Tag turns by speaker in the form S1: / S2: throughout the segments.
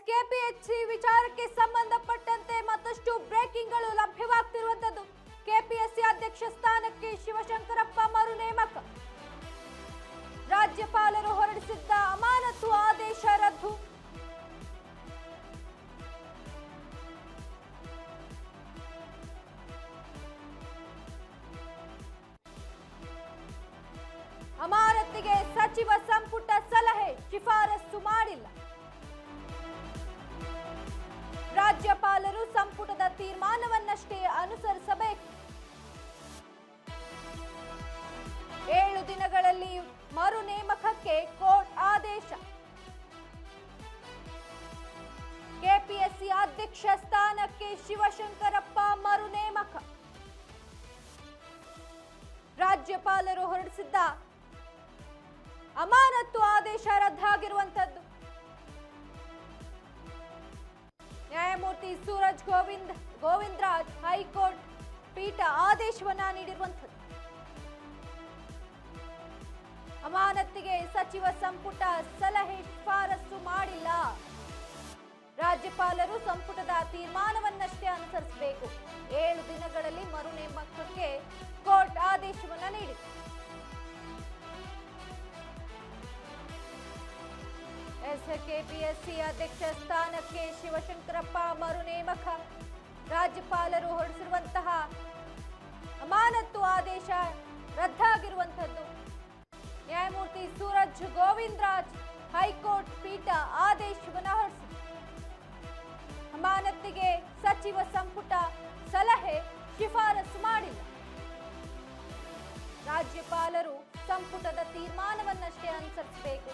S1: KPSC ವಿಚಾರಕ್ಕೆ ಸಂಬಂಧಪಟ್ಟಂತೆ ಮತ್ತಷ್ಟು ಬ್ರೇಕಿಂಗ್ಗಳು ಲಭ್ಯವಾಗ್ತಿರುವಂತದ್ದು. ಕೆಪಿಎಸ್ಸಿ ಅಧ್ಯಕ್ಷ ಸ್ಥಾನಕ್ಕೆ ಶಿವಶಂಕರಪ್ಪ ಮರು ನೇಮಕ. ರಾಜ್ಯಪಾಲರು ಹೊರಡಿಸಿದ್ದ ಅಮಾನತು ಆದೇಶ ರದ್ದು. ಅಮಾನತಿಗೆ ಸಚಿವ ಸಂಪುಟ ಸಲಹೆ, ಶಿಫಾರಸು ಮಾಡಿಲ್ಲ. ರಾಜ್ಯಪಾಲರು ಸಂಪುಟದ ತೀರ್ಮಾನವನ್ನಷ್ಟೇ ಅನುಸರಿಸಬೇಕು. 7 ದಿನಗಳಲ್ಲಿ ಮರು ನೇಮಕಕ್ಕೆ ಕೋರ್ಟ್ ಆದೇಶ. ಕೆಪಿಎಸ್ಸಿ ಅಧ್ಯಕ್ಷ ಸ್ಥಾನಕ್ಕೆ ಶಿವಶಂಕರಪ್ಪ ಮರು ನೇಮಕ. ರಾಜ್ಯಪಾಲರು ಹೊರಡಿಸಿದ್ದ ಅಮಾನತು ಆದೇಶ ರದ್ದಾಗಿರುವಂತದ್ದು. ನ್ಯಾಯಮೂರ್ತಿ ಸೂರಜ್ ಗೋವಿಂದರಾಜ್ ಹೈಕೋರ್ಟ್ ಪೀಠ ಆದೇಶವನ್ನ ನೀಡಿರುವಂತದ್ದು. ಅಮಾನತಿಗೆ ಸಚಿವ ಸಂಪುಟ ಸಲಹೆ, ಶಿಫಾರಸು ಮಾಡಿಲ್ಲ. ರಾಜ್ಯಪಾಲರು ಸಂಪುಟದ ತೀರ್ಮಾನವನ್ನಷ್ಟೇ ಅನುಸರಿಸಬೇಕು. 7 ದಿನಗಳಲ್ಲಿ ಮರು ನೇಮಕಕ್ಕೆ ಕೋರ್ಟ್ ಆದೇಶವನ್ನ ನೀಡಿದೆ. ಕೆಪಿಎಸ್ಸಿ ಅಧ್ಯಕ್ಷ ಸ್ಥಾನಕ್ಕೆ ಶಿವಶಂಕರಪ್ಪ ಮರು ನೇಮಕ. ರಾಜ್ಯಪಾಲರು ಹೊರಡಿಸಿರುವಂತಹ ಅಮಾನತು ಆದೇಶ ರದ್ದಾಗಿರುವಂತದ್ದು. ನ್ಯಾಯಮೂರ್ತಿ ಸೂರಜ್ ಗೋವಿಂದರಾಜ್ ಹೈಕೋರ್ಟ್ ಪೀಠ ಆದೇಶವನ್ನು ಹೊರಡಿಸಿದೆ. ಅಮಾನತಿಗೆ ಸಚಿವ ಸಂಪುಟ ಸಲಹೆ, ಶಿಫಾರಸು ಮಾಡಿಲ್ಲ. ರಾಜ್ಯಪಾಲರು ಸಂಪುಟದ ತೀರ್ಮಾನವನ್ನಷ್ಟೇ ಅನುಸರಿಸಬೇಕು.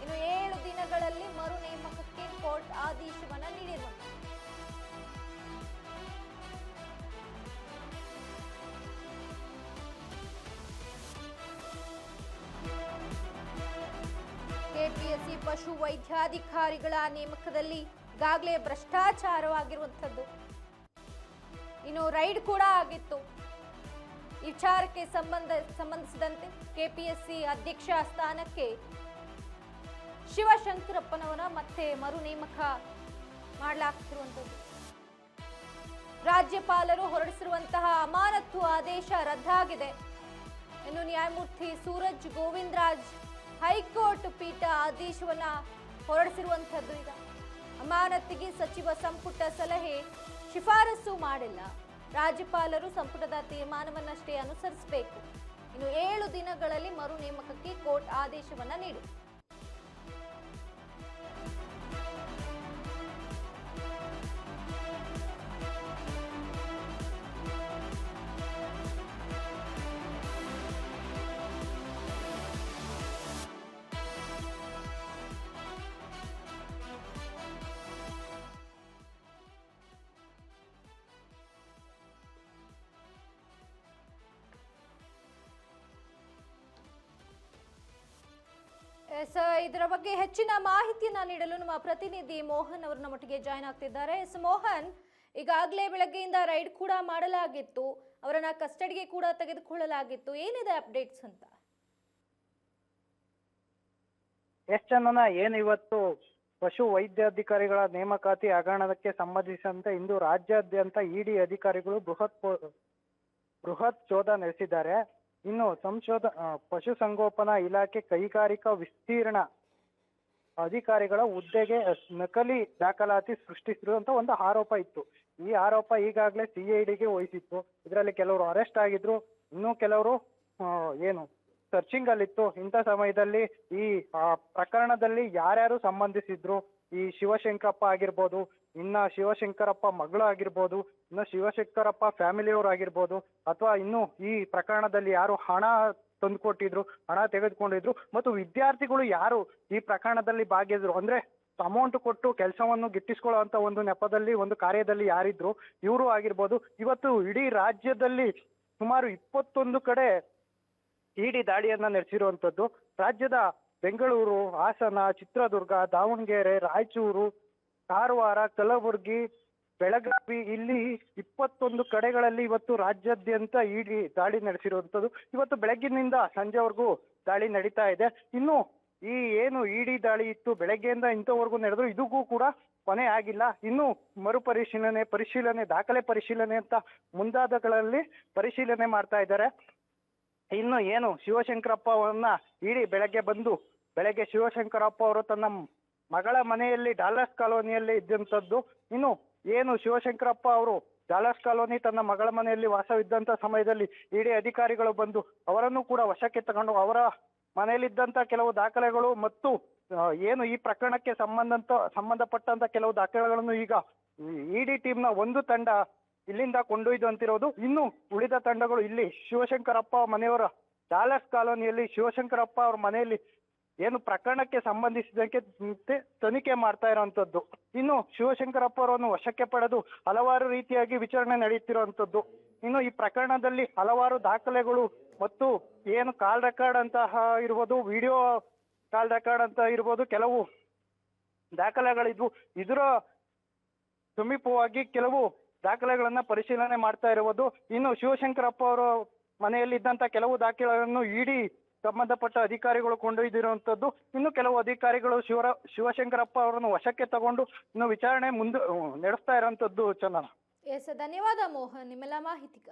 S1: ಇನ್ನು 7 ದಿನಗಳಲ್ಲಿ ಮರು ನೇಮಕಕ್ಕೆ ಕೋರ್ಟ್ ಆದೇಶವನ್ನ ನೀಡಿರುವಂತೆ. ಕೆಪಿಎಸ್ಸಿ ಪಶು ವೈದ್ಯಾಧಿಕಾರಿಗಳ ನೇಮಕದಲ್ಲಿ ಈಗಾಗಲೇ ಭ್ರಷ್ಟಾಚಾರವಾಗಿರುವಂತದ್ದು. ಇನ್ನು ರೈಡ್ ಕೂಡ ಆಗಿತ್ತು. ಈ ವಿಚಾರಕ್ಕೆ ಸಂಬಂಧಿಸಿದಂತೆ ಕೆಪಿಎಸ್ಸಿ ಅಧ್ಯಕ್ಷ ಸ್ಥಾನಕ್ಕೆ ಶಿವಶಂಕರಪ್ಪನವರ ಮತ್ತೆ ಮರು ನೇಮಕ ಮಾಡಲಾಗ್ತಿರುವಂತದ್ದು. ರಾಜ್ಯಪಾಲರು ಹೊರಡಿಸಿರುವಂತಹ ಅಮಾನತು ಆದೇಶ ರದ್ದಾಗಿದೆ. ಇನ್ನು ನ್ಯಾಯಮೂರ್ತಿ ಸೂರಜ್ ಗೋವಿಂದರಾಜ್ ಹೈಕೋರ್ಟ್ ಪೀಠ ಆದೇಶವನ್ನ ಹೊರಡಿಸಿರುವಂತದ್ದು. ಈಗ ಅಮಾನತಿಗೆ ಸಚಿವ ಸಂಪುಟ ಸಲಹೆ, ಶಿಫಾರಸು ಮಾಡಿಲ್ಲ. ರಾಜ್ಯಪಾಲರು ಸಂಪುಟದ ತೀರ್ಮಾನವನ್ನಷ್ಟೇ ಅನುಸರಿಸಬೇಕು. ಇನ್ನು 7 ದಿನಗಳಲ್ಲಿ ಮರು ನೇಮಕಕ್ಕೆ ಕೋರ್ಟ್ ಆದೇಶವನ್ನ ನೀಡಿದೆ. ಇದರ ಬಗ್ಗೆ ಹೆಚ್ಚಿನ ಮಾಹಿತಿಯನ್ನ ನೀಡಲು ನಮ್ಮ ಪ್ರತಿನಿಧಿ ಮೋಹನ್ ಅವರು ನಮ್ಮೊಟ್ಟಿಗೆ ಜಾಯ್ನ್ ಆಗ್ತಿದ್ದಾರೆ. ಮೋಹನ್, ಈಗಾಗಲೇ ಬೆಳಗ್ಗೆಯಿಂದ ರೈಡ್ ಕೂಡ ಮಾಡಲಾಗಿತ್ತು, ಅವರನ್ನ ಕಸ್ಟಡಿಗೆ ಕೂಡ ತೆಗೆದುಕೊಳ್ಳಲಾಗಿತ್ತು. ಏನಿದೆ ಅಪ್ಡೇಟ್ಸ್ ಅಂತ?
S2: ಏನು ಇವತ್ತು ಪಶು ವೈದ್ಯಾಧಿಕಾರಿಗಳ ನೇಮಕಾತಿ ಹಗರಣಕ್ಕೆ ಸಂಬಂಧಿಸಿದಂತೆ ಇಂದು ರಾಜ್ಯಾದ್ಯಂತ ಇಡಿ ಅಧಿಕಾರಿಗಳು ಬೃಹತ್ ಶೋಧ ನಡೆಸಿದ್ದಾರೆ. ಇನ್ನು ಪಶುಸಂಗೋಪನಾ ಇಲಾಖೆ ಕೈಗಾರಿಕಾ ವಿಸ್ತೀರ್ಣ ಅಧಿಕಾರಿಗಳ ಹುದ್ದೆಗೆ ನಕಲಿ ದಾಖಲಾತಿ ಸೃಷ್ಟಿಸಿರುವಂತ ಒಂದು ಆರೋಪ ಇತ್ತು. ಈ ಆರೋಪ ಈಗಾಗಲೇ ಸಿಐಡಿಗೆ ವಹಿಸಿತ್ತು. ಇದರಲ್ಲಿ ಕೆಲವರು ಅರೆಸ್ಟ್ ಆಗಿದ್ರು, ಇನ್ನೂ ಕೆಲವರು ಸರ್ಚಿಂಗ್ ಅಲ್ಲಿತ್ತು. ಇಂಥ ಸಮಯದಲ್ಲಿ ಈ ಪ್ರಕರಣದಲ್ಲಿ ಯಾರ್ಯಾರು ಸಂಬಂಧಿಸಿದ್ರು, ಈ ಶಿವಶಂಕರಪ್ಪ ಆಗಿರ್ಬೋದು, ಇನ್ನ ಶಿವಶಂಕರಪ್ಪ ಮಗಳು ಆಗಿರ್ಬೋದು, ಇನ್ನು ಶಿವಶಂಕರಪ್ಪ ಫ್ಯಾಮಿಲಿಯವರು ಆಗಿರ್ಬೋದು, ಅಥವಾ ಇನ್ನು ಈ ಪ್ರಕರಣದಲ್ಲಿ ಯಾರು ಹಣ ತಂದುಕೊಟ್ಟಿದ್ರು, ಹಣ ತೆಗೆದುಕೊಂಡಿದ್ರು, ಮತ್ತು ವಿದ್ಯಾರ್ಥಿಗಳು ಯಾರು ಈ ಪ್ರಕರಣದಲ್ಲಿ ಭಾಗಿದ್ರು, ಅಂದ್ರೆ ಅಮೌಂಟ್ ಕೊಟ್ಟು ಕೆಲಸವನ್ನು ಗಿಟ್ಟಿಸ್ಕೊಳ್ಳುವಂತ ಒಂದು ನೆಪದಲ್ಲಿ ಒಂದು ಕಾರ್ಯದಲ್ಲಿ ಯಾರಿದ್ರು ಇವರು ಆಗಿರ್ಬೋದು. ಇವತ್ತು ಇಡೀ ರಾಜ್ಯದಲ್ಲಿ ಸುಮಾರು 21 ಕಡೆ ಇಡಿ ದಾಳಿಯನ್ನ ನಡೆಸಿರುವಂತದ್ದು. ರಾಜ್ಯದ ಬೆಂಗಳೂರು, ಹಾಸನ, ಚಿತ್ರದುರ್ಗ, ದಾವಣಗೆರೆ, ರಾಯಚೂರು, ಕಾರವಾರ, ಕಲಬುರಗಿ, ಬೆಳಗಾವಿ, ಇಲ್ಲಿ 21 ಕಡೆಗಳಲ್ಲಿ ಇವತ್ತು ರಾಜ್ಯಾದ್ಯಂತ ಇಡಿ ದಾಳಿ ನಡೆಸಿರುವಂತದ್ದು. ಇವತ್ತು ಬೆಳಗ್ಗಿನಿಂದ ಸಂಜೆವರೆಗೂ ದಾಳಿ ನಡೀತಾ ಇದೆ. ಇನ್ನು ಈ ಏನು ಇಡಿ ದಾಳಿ ಇತ್ತು ಬೆಳಗ್ಗೆಯಿಂದ ಇಂಥವರೆಗೂ ನಡೆದ್ರು, ಇದಕ್ಕೂ ಕೂಡ ಕೊನೆ ಆಗಿಲ್ಲ. ಇನ್ನು ಪರಿಶೀಲನೆ ದಾಖಲೆ ಪರಿಶೀಲನೆ ಅಂತ ಮುಂದಾದಗಳಲ್ಲಿ ಪರಿಶೀಲನೆ ಮಾಡ್ತಾ ಇದ್ದಾರೆ. ಇನ್ನು ಏನು ಶಿವಶಂಕರಪ್ಪ ಅವರನ್ನ ಬೆಳಗ್ಗೆ ಶಿವಶಂಕರಪ್ಪ ಅವರು ತನ್ನ ಮಗಳ ಮನೆಯಲ್ಲಿ ಡಾಲರ್ಸ್ ಕಾಲೋನಿಯಲ್ಲಿ ಇದ್ದಂಥದ್ದು. ಇನ್ನು ಏನು ಶಿವಶಂಕರಪ್ಪ ಅವರು ಡಾಲರ್ಸ್ ಕಾಲೋನಿ ತನ್ನ ಮಗಳ ಮನೆಯಲ್ಲಿ ವಾಸವಿದ್ದಂಥ ಸಮಯದಲ್ಲಿ ಇಡಿ ಅಧಿಕಾರಿಗಳು ಬಂದು ಅವರನ್ನು ಕೂಡ ವಶಕ್ಕೆ ತಗೊಂಡು ಅವರ ಮನೆಯಲ್ಲಿದ್ದಂಥ ಕೆಲವು ದಾಖಲೆಗಳು ಮತ್ತು ಏನು ಈ ಪ್ರಕರಣಕ್ಕೆ ಸಂಬಂಧಪಟ್ಟಂತ ಕೆಲವು ದಾಖಲೆಗಳನ್ನು ಈಗ ಇಡಿ ಟೀಮ್ನ ಒಂದು ತಂಡ ಇಲ್ಲಿಂದ ಕೊಂಡೊಯ್ದಂತಿರೋದು. ಇನ್ನು ಉಳಿದ ತಂಡಗಳು ಇಲ್ಲಿ ಶಿವಶಂಕರಪ್ಪ ಮನೆಯವರ ಡಾಲರ್ಸ್ ಕಾಲೋನಿಯಲ್ಲಿ ಶಿವಶಂಕರಪ್ಪ ಅವ್ರ ಮನೆಯಲ್ಲಿ ಏನು ಪ್ರಕರಣಕ್ಕೆ ಸಂಬಂಧಿಸಿದಂತೆ ತನಿಖೆ ಮಾಡ್ತಾ ಇರೋಂಥದ್ದು. ಇನ್ನು ಶಿವಶಂಕರಪ್ಪ ಅವರನ್ನು ವಶಕ್ಕೆ ಪಡೆದು ಹಲವಾರು ರೀತಿಯಾಗಿ ವಿಚಾರಣೆ ನಡೆಯುತ್ತಿರುವಂಥದ್ದು. ಇನ್ನು ಈ ಪ್ರಕರಣದಲ್ಲಿ ಹಲವಾರು ದಾಖಲೆಗಳು ಮತ್ತು ಏನು ಕಾಲ್ ರೆಕಾರ್ಡ್ ಅಂತಹ ಇರ್ಬೋದು, ವಿಡಿಯೋ ಕಾಲ್ ರೆಕಾರ್ಡ್ ಅಂತ ಇರ್ಬೋದು, ಕೆಲವು ದಾಖಲೆಗಳಿದ್ವು. ಇದರ ಸಮೀಪವಾಗಿ ಕೆಲವು ದಾಖಲೆಗಳನ್ನ ಪರಿಶೀಲನೆ ಮಾಡ್ತಾ ಇರುವುದು. ಇನ್ನು ಶಿವಶಂಕರಪ್ಪ ಅವರ ಮನೆಯಲ್ಲಿದ್ದಂತ ಕೆಲವು ದಾಖಲೆಗಳನ್ನು ಇಡಿ ಸಂಬಂಧಪಟ್ಟ ಅಧಿಕಾರಿಗಳು ಕೊಂಡೊಯ್ದಿರುವಂತದ್ದು. ಇನ್ನು ಕೆಲವು ಅಧಿಕಾರಿಗಳು ಶಿವಶಂಕರಪ್ಪ ಅವರನ್ನು ವಶಕ್ಕೆ ತಗೊಂಡು ಇನ್ನು ವಿಚಾರಣೆ ನಡೆಸ್ತಾ ಇರುವಂತದ್ದು. ಚಂದನ,
S1: ಎಸ್, ಧನ್ಯವಾದ ಮೋಹನ್ ನಿಮ್ಮೆಲ್ಲ ಮಾಹಿತಿಗಾಗಿ.